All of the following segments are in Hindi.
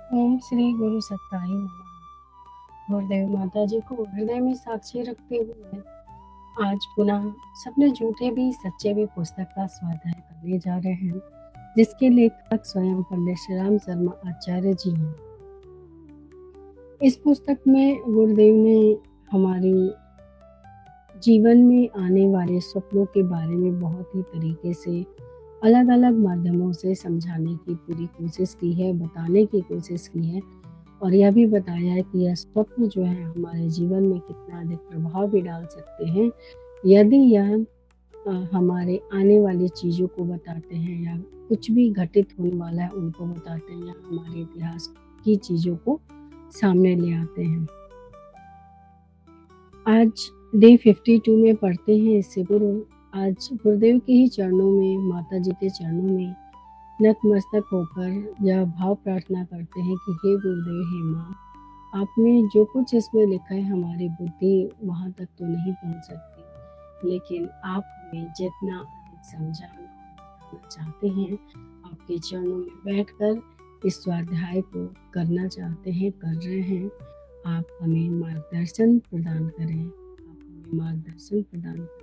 ओम श्री गुरु सत्ताई नमः। गुरुदेव माता जी को हृदय में साक्षी रखते हुए आज पुनः सपने झूठे भी सच्चे भी पुस्तक का स्वाध्याय करने जा रहे हैं, जिसके लेखक स्वयं पंडित श्री राम शर्मा आचार्य जी हैं। इस पुस्तक में गुरुदेव ने हमारी जीवन में आने वाले सपनों के बारे में बहुत ही तरीके से अलग अलग माध्यमों से समझाने की पूरी कोशिश की है, बताने की कोशिश की है और यह भी बताया है कि यह स्वप्न जो है हमारे जीवन में कितना अधिक प्रभाव भी डाल सकते हैं यदि यह हमारे आने वाली चीज़ों को बताते हैं या कुछ भी घटित होने वाला है उनको बताते हैं या हमारे इतिहास की चीज़ों को सामने ले आते हैं। आज डे 52 में पढ़ते हैं इससे पूर्व आज गुरुदेव के ही चरणों में, माता जी के चरणों में नतमस्तक होकर यह भाव प्रार्थना करते हैं कि हे गुरुदेव, हे माँ, आपने जो कुछ इसमें लिखा है हमारी बुद्धि वहाँ तक तो नहीं पहुँच सकती, लेकिन आप हमें जितना अधिक समझाना और बताना चाहते हैं, आपके चरणों में बैठकर इस स्वाध्याय को करना चाहते हैं, कर रहे हैं। आप हमें मार्गदर्शन प्रदान करें, आप हमें मार्गदर्शन प्रदान करें।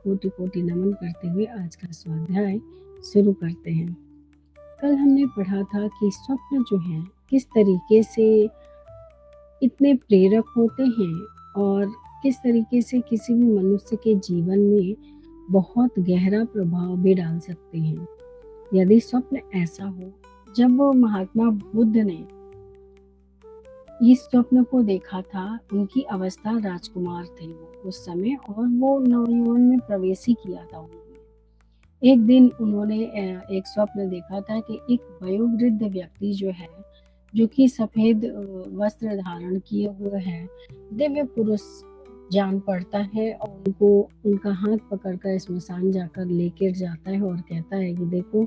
कोटि कोटि नमन करते हुए आज का स्वाध्याय शुरू करते हैं। कल हमने पढ़ा था कि स्वप्न जो हैं किस तरीके से इतने प्रेरक होते हैं और किस तरीके से किसी भी मनुष्य के जीवन में बहुत गहरा प्रभाव भी डाल सकते हैं। यदि स्वप्न ऐसा हो, जब वो महात्मा बुद्ध ने इस स्वप्न को देखा था, उनकी अवस्था राजकुमार थे वो उस समय और वो नवयौवन में प्रवेश ही किया था उन्होंने। एक दिन उन्होंने एक स्वप्न देखा था कि एक वयोवृद्ध व्यक्ति जो है, जो कि सफ़ेद वस्त्र धारण किए हुए है, दिव्य पुरुष जान पड़ता है और उनको उनका हाथ पकड़कर स्मशान जाकर लेकर जाता है और कहता है कि देखो,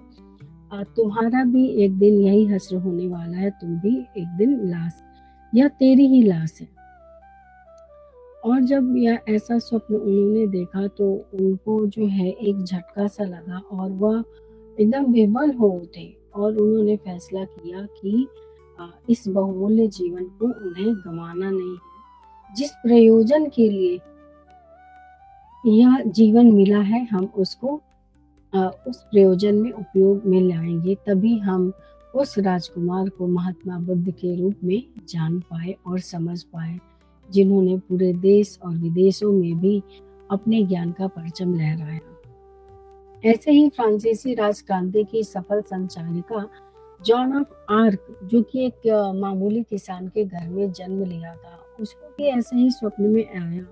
तुम्हारा भी एक दिन यही हश्र होने वाला है, तुम भी एक दिन लाश, यह तेरी ही लाश है। और जब यह ऐसा स्वप्न उन्होंने देखा तो उनको जो है एक झटका सा लगा और वह एकदम विह्वल हो उठे और उन्होंने फैसला किया कि इस बहुमूल्य जीवन को उन्हें गंवाना नहीं है। जिस प्रयोजन के लिए यह जीवन मिला है, हम उसको उस प्रयोजन में उपयोग में लाएंगे, तभी हम उस राजकुमार को महात्मा बुद्ध के रूप में जान पाए और समझ पाए, जिन्होंने पूरे देश और विदेशों में भी अपने ज्ञान का परचम लहराया। ऐसे ही फ्रांसीसी राजक्रांति की सफल संचालिका जॉन ऑफ आर्क, जो कि एक मामूली किसान के घर में जन्म लिया था, उसको भी ऐसे ही स्वप्न में आया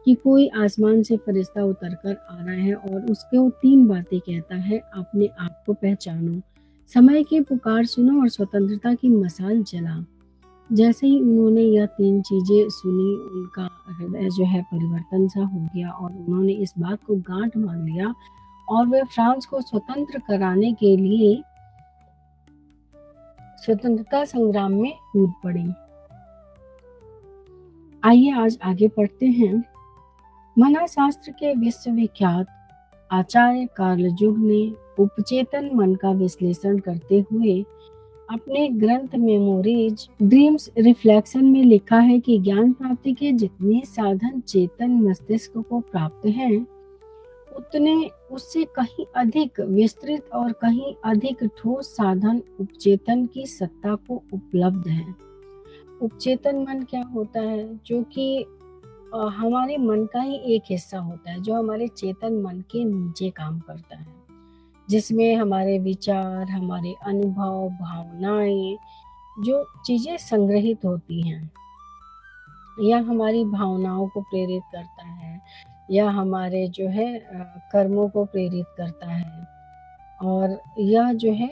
कि कोई आसमान से फरिश्ता उतर कर आ रहा है और उसके वो 3 बातें कहता है, अपने आप को पहचानो, समय की पुकार सुनो और स्वतंत्रता की मशाल जला। जैसे ही उन्होंने यह 3 चीज़ें सुनी, उनका हृदय जो है परिवर्तन सा हो गया और उन्होंने इस बात को गाँठ मान लिया और वे फ्रांस को स्वतंत्र कराने के लिए स्वतंत्रता संग्राम में कूद पड़ी। आइए आज आगे पढ़ते हैं। मनःशास्त्र के विश्वविख्यात आचार्य कार्ल जुग ने उपचेतन मन का विश्लेषण करते हुए अपने ग्रंथ मेमोरीज ड्रीम्स रिफ्लेक्शन में लिखा है कि ज्ञान प्राप्ति के जितने साधन चेतन मस्तिष्क को प्राप्त हैं, उतने उससे कहीं अधिक विस्तृत और कहीं अधिक ठोस साधन उपचेतन की सत्ता को उपलब्ध है। उपचेतन मन क्या होता है? जो कि हमारे मन का ही एक हिस्सा होता है, जो हमारे चेतन मन के नीचे काम करता है, जिसमें हमारे विचार, हमारे अनुभव, भावनाएं, जो चीज़ें संग्रहित होती हैं, या हमारी भावनाओं को प्रेरित करता है या हमारे जो है कर्मों को प्रेरित करता है और यह जो है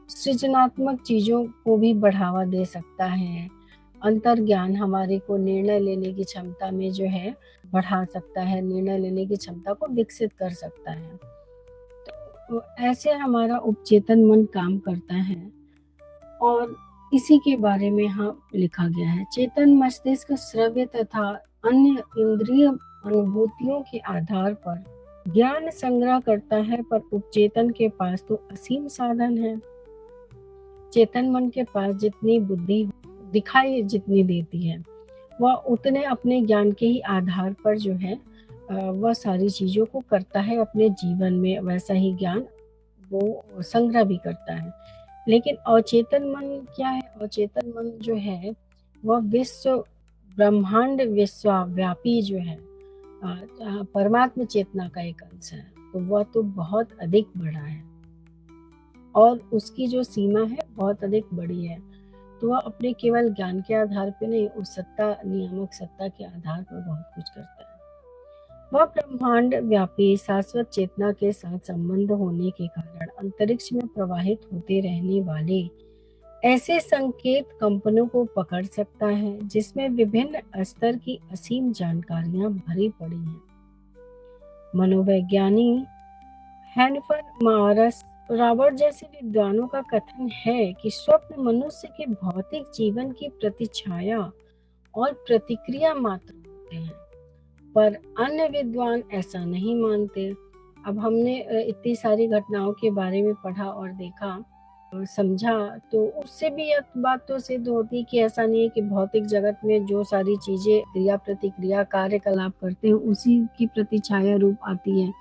सृजनात्मक चीज़ों को भी बढ़ावा दे सकता है। अंतर्ज्ञान हमारे को निर्णय लेने की क्षमता में जो है बढ़ा सकता है, निर्णय लेने की क्षमता को विकसित कर सकता है। तो ऐसे हमारा उपचेतन मन काम करता है और इसी के बारे में यहाँ लिखा गया है। चेतन मस्तिष्क श्रव्य तथा अन्य इंद्रिय अनुभूतियों के आधार पर ज्ञान संग्रह करता है, पर उपचेतन के पास तो असीम साधन है। चेतन मन के पास जितनी बुद्धि दिखाई जितनी देती है, वह उतने अपने ज्ञान के ही आधार पर जो है वह सारी चीज़ों को करता है अपने जीवन में, वैसा ही ज्ञान वो संग्रह भी करता है। लेकिन अचेतन मन क्या है? अचेतन मन जो है वह विश्व ब्रह्मांड विश्वव्यापी जो है परमात्म चेतना का एक अंश है, तो वह तो बहुत अधिक बड़ा है और उसकी जो सीमा है बहुत अधिक बड़ी है। तो वह अपने केवल ज्ञान के आधार पे नहीं, उस सत्ता नियामक सत्ता के आधार पर बहुत कुछ करता है। वह ब्रह्मांड व्यापी शाश्वत चेतना के साथ संबंध होने के कारण अंतरिक्ष में प्रवाहित होते रहने वाले ऐसे संकेत कंपनों को पकड़ सकता है जिसमें विभिन्न स्तर की असीम जानकारियां भरी पड़ी हैं। मनोवैज्ञानी हेनफर मारस रॉबर्ट जैसे विद्वानों का कथन है कि स्वप्न मनुष्य के भौतिक जीवन की प्रतिछाया और प्रतिक्रिया मात्र होते हैं, पर अन्य विद्वान ऐसा नहीं मानते। अब हमने इतनी सारी घटनाओं के बारे में पढ़ा और देखा और समझा, तो उससे भी यह बात तो सिद्ध होती कि ऐसा नहीं है कि भौतिक जगत में जो सारी चीजें क्रिया प्रतिक्रिया कार्यकलाप करते हैं उसी की प्रतिछाया रूप आती है,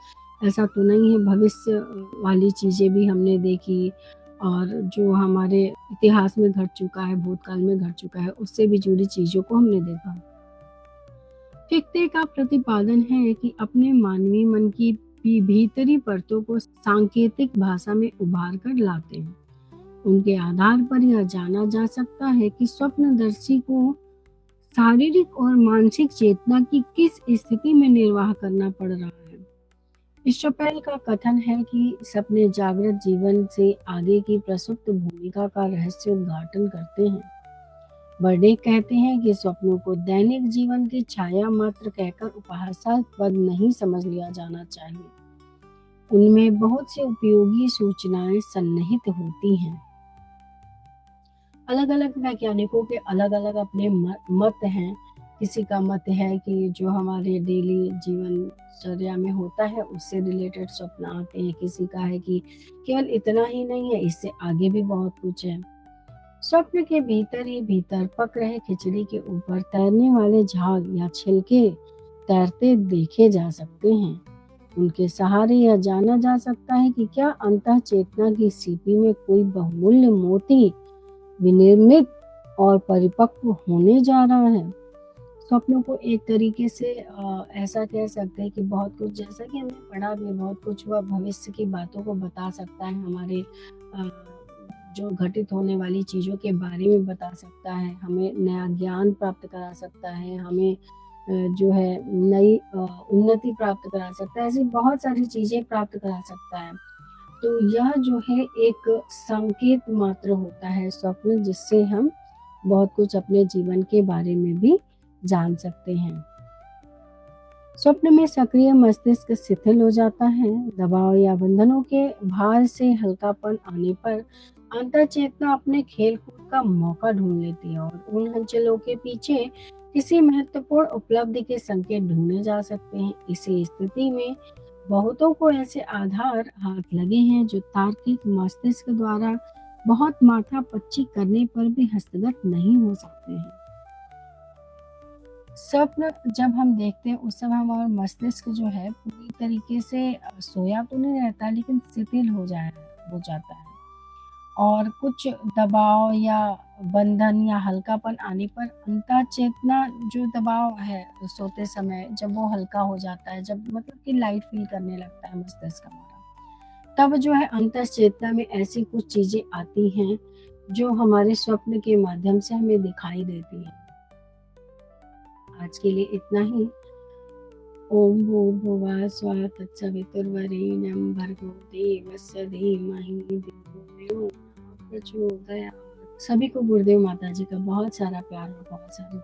ऐसा तो नहीं है। भविष्य वाली चीजें भी हमने देखी और जो हमारे इतिहास में घट चुका है, भूतकाल में घट चुका है, उससे भी जुड़ी चीजों को हमने देखा। फिक्ते का प्रतिपादन है कि अपने मानवीय मन की भीतरी परतों को सांकेतिक भाषा में उभार कर लाते हैं। उनके आधार पर यह जाना जा सकता है कि स्वप्नदर्शी को शारीरिक और मानसिक चेतना की किस स्थिति में निर्वाह करना पड़ रहा है। शपेल का कथन है कि सपने जागृत जीवन से आगे की प्रसुप्त भूमिका का रहस्य उद्घाटन करते हैं। बर्डे कहते हैं कि स्वप्नों को दैनिक जीवन की छाया मात्र कहकर उपहासास्पद नहीं समझ लिया जाना चाहिए। उनमें बहुत सी उपयोगी सूचनाएं सन्निहित होती हैं। अलग अलग वैज्ञानिकों के अलग अलग अपने मत हैं। किसी का मत है कि जो हमारे डेली जीवनचर्या में होता है उससे रिलेटेड स्वप्न आते हैं। किसी का है कि केवल इतना ही नहीं है, इससे आगे भी बहुत कुछ है। स्वप्न के भीतर ही भीतर पक रहे खिचड़ी के ऊपर तैरने वाले झाग या छिलके तैरते देखे जा सकते हैं। उनके सहारे यह जाना जा सकता है कि क्या अंतः चेतना की सीपी में कोई बहुमूल्य मोती विनिर्मित और परिपक्व होने जा रहा है। स्वप्नों को एक तरीके से ऐसा कह सकते हैं कि बहुत कुछ, जैसा कि हमने पढ़ा भी, बहुत कुछ वह भविष्य की बातों को बता सकता है, हमारे जो घटित होने वाली चीज़ों के बारे में बता सकता है, हमें नया ज्ञान प्राप्त करा सकता है, हमें जो है नई उन्नति प्राप्त करा सकता है, ऐसी बहुत सारी चीज़ें प्राप्त करा सकता है। तो यह जो है एक संकेत मात्र होता है स्वप्न, जिससे हम बहुत कुछ अपने जीवन के बारे में भी जान सकते हैं। स्वप्न में सक्रिय मस्तिष्क शिथिल हो जाता है। दबाव या बंधनों के भार से हल्कापन आने पर अंतर्चेतना अपने खेल कूद का मौका ढूंढ लेती है और उन हलचलों के पीछे किसी महत्वपूर्ण उपलब्धि के संकेत ढूंढे जा सकते हैं। इसी स्थिति में बहुतों को ऐसे आधार हाथ लगे हैं जो तार्किक मस्तिष्क द्वारा बहुत माथा पच्ची करने पर भी हस्तगत नहीं हो सकते हैं। स्वप्न जब हम देखते हैं उस समय हमारा मस्तिष्क जो है पूरी तरीके से सोया तो नहीं रहता, लेकिन शिथिल हो जाता है और कुछ दबाव या बंधन या हल्कापन आने पर अंतःचेतना जो दबाव है सोते समय जब वो हल्का हो जाता है, जब मतलब कि लाइट फील करने लगता है मस्तिष्क हमारा, तब जो है अंतःचेतना में ऐसी कुछ चीजें आती हैं जो हमारे स्वप्न के माध्यम से हमें दिखाई देती हैं। आज के लिए इतना ही। ओम भूर्भुवः स्वः तत्सवितुर्वरेण्यं भर्गो देवस्य धीमहि धियो यो नः प्रचोदयात्। सभी को गुरुदेव माता जी का बहुत सारा प्यार और बहुत सारी